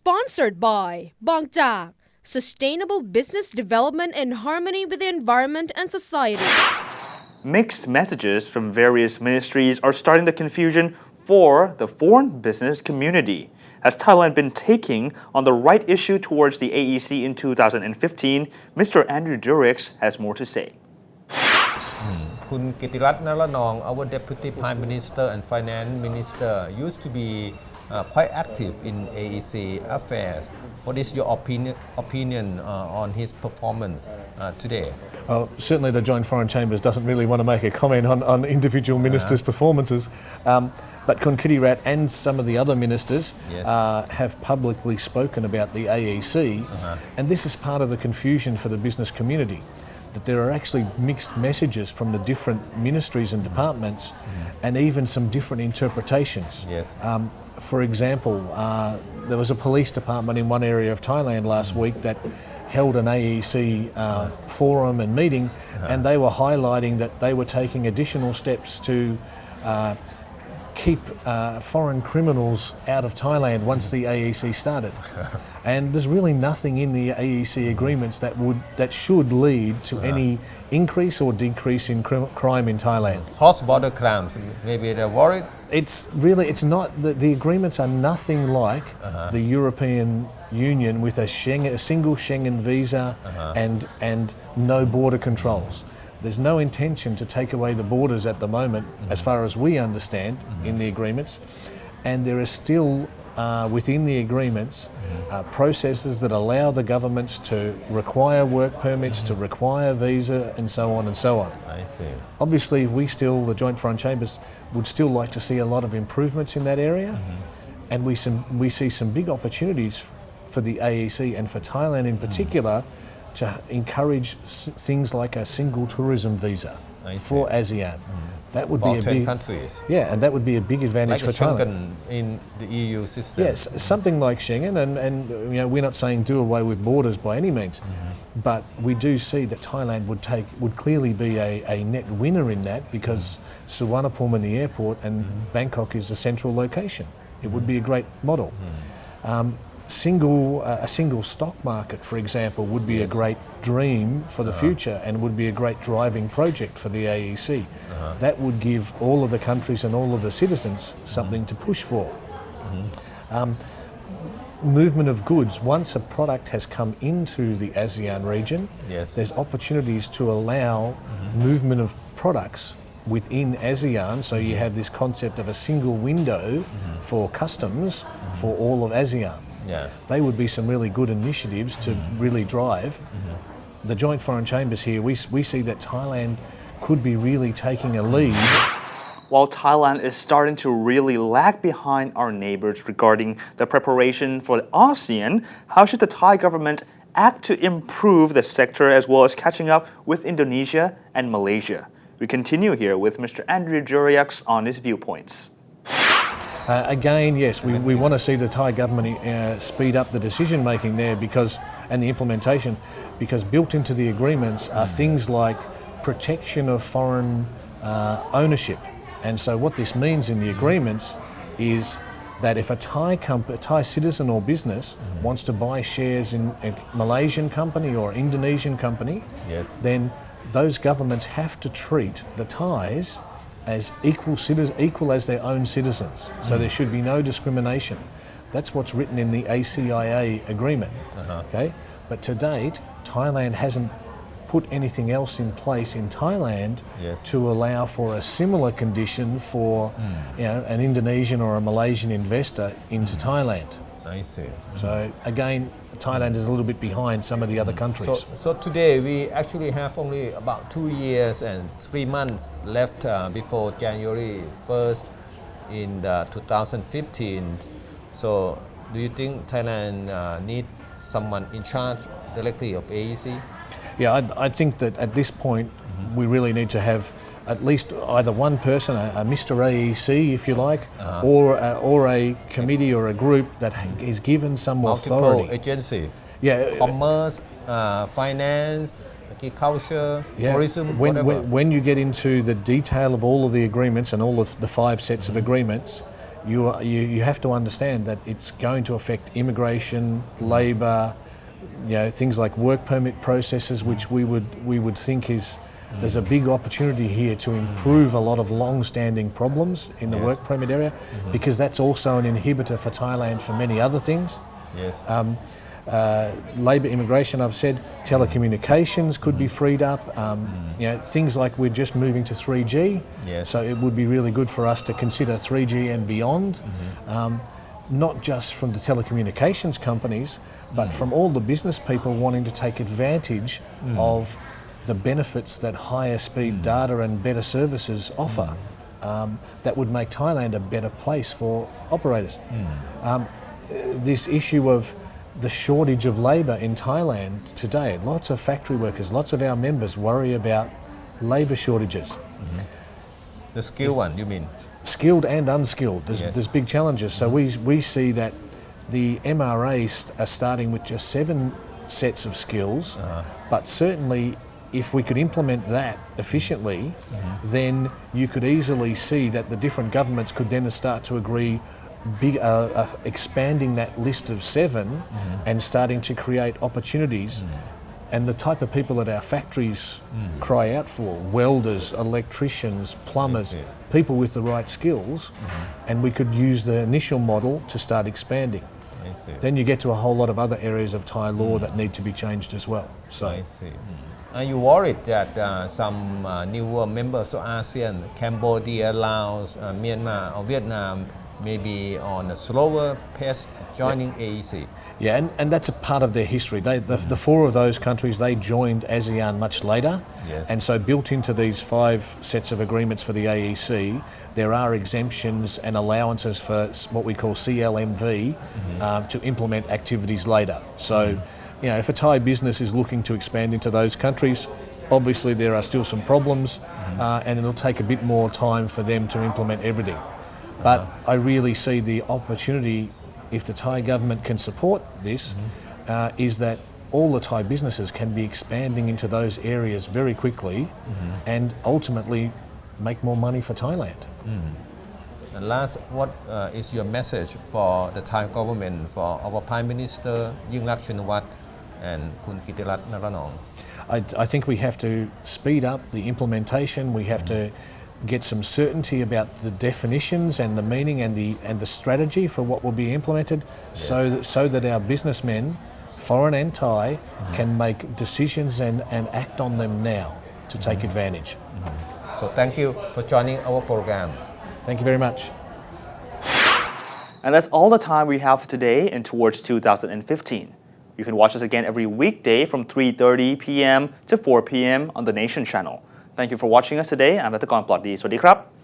Sponsored by บางจาก Sustainable Business Development in Harmony with the Environment and Society. Mixed messages from various ministries are starting the confusion for the foreign business community. Has Thailand been taking on the right issue towards the AEC in 2015? Mr. Andrew Durieux has more to say. คุณกิติรัตน์ นรนอง our Deputy Prime Minister and Finance Minister used to be quite active in AEC affairs. What is your opinion on his performance today? Certainly the Joint Foreign Chambers doesn't really want to make a comment on individual ministers' performances, but Kun Kittirat and some of the other ministers have publicly spoken about the AEC, and this is part of the confusion for the business community, that there are actually mixed messages from the different ministries and departments and even some different interpretations. Yes. For example, there was a police department in one area of Thailand last week that held an AEC forum and meeting, and they were highlighting that they were taking additional steps to keep foreign criminals out of Thailand once the AEC started. And there's really nothing in the AEC agreements that should lead to any increase or decrease in crime in Thailand. Cross-border crimes, maybe they're worried? It's not, the agreements are nothing like the European Union with a single Schengen visa and no border controls. There's no intention to take away the borders at the moment, as far as we understand in the agreements, and there are still within the agreements processes that allow the governments to require work permits, to require visa, and so on and so on. I see. Obviously, the Joint Foreign Chambers, would still like to see a lot of improvements in that area, and we see some big opportunities for the AEC and for Thailand in particular to encourage things like a single tourism visa for ASEAN. That would be a big countries. Yeah, and that would be a big advantage like for Thailand. In the EU system. Yes, something like Schengen, and we're not saying do away with borders by any means, but we do see that Thailand would clearly be a net winner in that, because Suvarnabhumi, the airport, and Bangkok is a central location. It would be a great model. A single stock market, for example, would be a great dream for the future and would be a great driving project for the AEC. That would give all of the countries and all of the citizens something to push for. Movement of goods, once a product has come into the ASEAN region, there's opportunities to allow movement of products within ASEAN, so you have this concept of a single window for customs for all of ASEAN. They would be some really good initiatives to really drive. The Joint Foreign Chambers here, we see that Thailand could be really taking a lead. While Thailand is starting to really lag behind our neighbors regarding the preparation for ASEAN, how should the Thai government act to improve the sector as well as catching up with Indonesia and Malaysia? We continue here with Mr. Andrew Durieux on his viewpoints. Again, yes, we want to see the Thai government speed up the decision making there and the implementation, because built into the agreements are things like protection of foreign ownership. And so what this means in the agreements is that if a Thai citizen or business wants to buy shares in a Malaysian company or Indonesian company, then those governments have to treat the Thais as equal as their own citizens. So there should be no discrimination. That's what's written in the ACIA agreement. Okay? But to date, Thailand hasn't put anything else in place in Thailand to allow for a similar condition for an Indonesian or a Malaysian investor into Thailand. I see. So again, Thailand is a little bit behind some of the other countries. So today we actually have only about 2 years and 3 months left before January 1st in 2015. So do you think Thailand needs someone in charge directly of AEC? Yeah, I think that at this point we really need to have at least either one person, a Mr. AEC if you like, or a committee or a group that is given some multiple authority. Agency. Yeah, commerce, finance, agriculture, tourism, whatever. When you get into the detail of all of the agreements and all of the 5 sets of agreements, you have to understand that it's going to affect immigration, labour, things like work permit processes, which we would think there's a big opportunity here to improve a lot of long-standing problems in the work permit area, because that's also an inhibitor for Thailand for many other things. Yes. Labour immigration, I've said, telecommunications could be freed up. Things like we're just moving to 3G, so it would be really good for us to consider 3G and beyond, not just from the telecommunications companies, but from all the business people wanting to take advantage of the benefits that higher speed data and better services offer. That would make Thailand a better place for operators. This issue of the shortage of labour in Thailand today, lots of factory workers, lots of our members worry about labour shortages. The skilled one, you mean? Skilled and unskilled, there's big challenges. So we see that the MRAs are starting with just 7 sets of skills, but certainly if we could implement that efficiently, then you could easily see that the different governments could then start to agree expanding that list of 7 and starting to create opportunities. And the type of people that our factories cry out for, welders, electricians, plumbers, people with the right skills, and we could use the initial model to start expanding. Then you get to a whole lot of other areas of Thai law that need to be changed as well. So, I see. Are you worried that some newer members of ASEAN, Cambodia, Laos, Myanmar or Vietnam, may be on a slower pace joining AEC? Yeah, and that's a part of their history. The 4 of those countries, they joined ASEAN much later. And so built into these 5 sets of agreements for the AEC, there are exemptions and allowances for what we call CLMV to implement activities later. So, if a Thai business is looking to expand into those countries, obviously there are still some problems and it'll take a bit more time for them to implement everything. But I really see the opportunity, if the Thai government can support this, is that all the Thai businesses can be expanding into those areas very quickly and ultimately make more money for Thailand. And last, what is your message for the Thai government, for our Prime Minister Yingluck Shinawatra and Kun Kitirat Naranong? I think we have to speed up the implementation. We have to get some certainty about the definitions and the meaning and the strategy for what will be implemented, so that our businessmen, foreign and Thai, can make decisions and act on them now to take advantage. So thank you for joining our program. Thank you very much. And that's all the time we have for today and towards 2015. You can watch us again every weekday from 3:30 p.m. to 4 p.m. on the Nation channel. Thank you for watching us today. I'm Dr. Plat D. สวัสดีครับ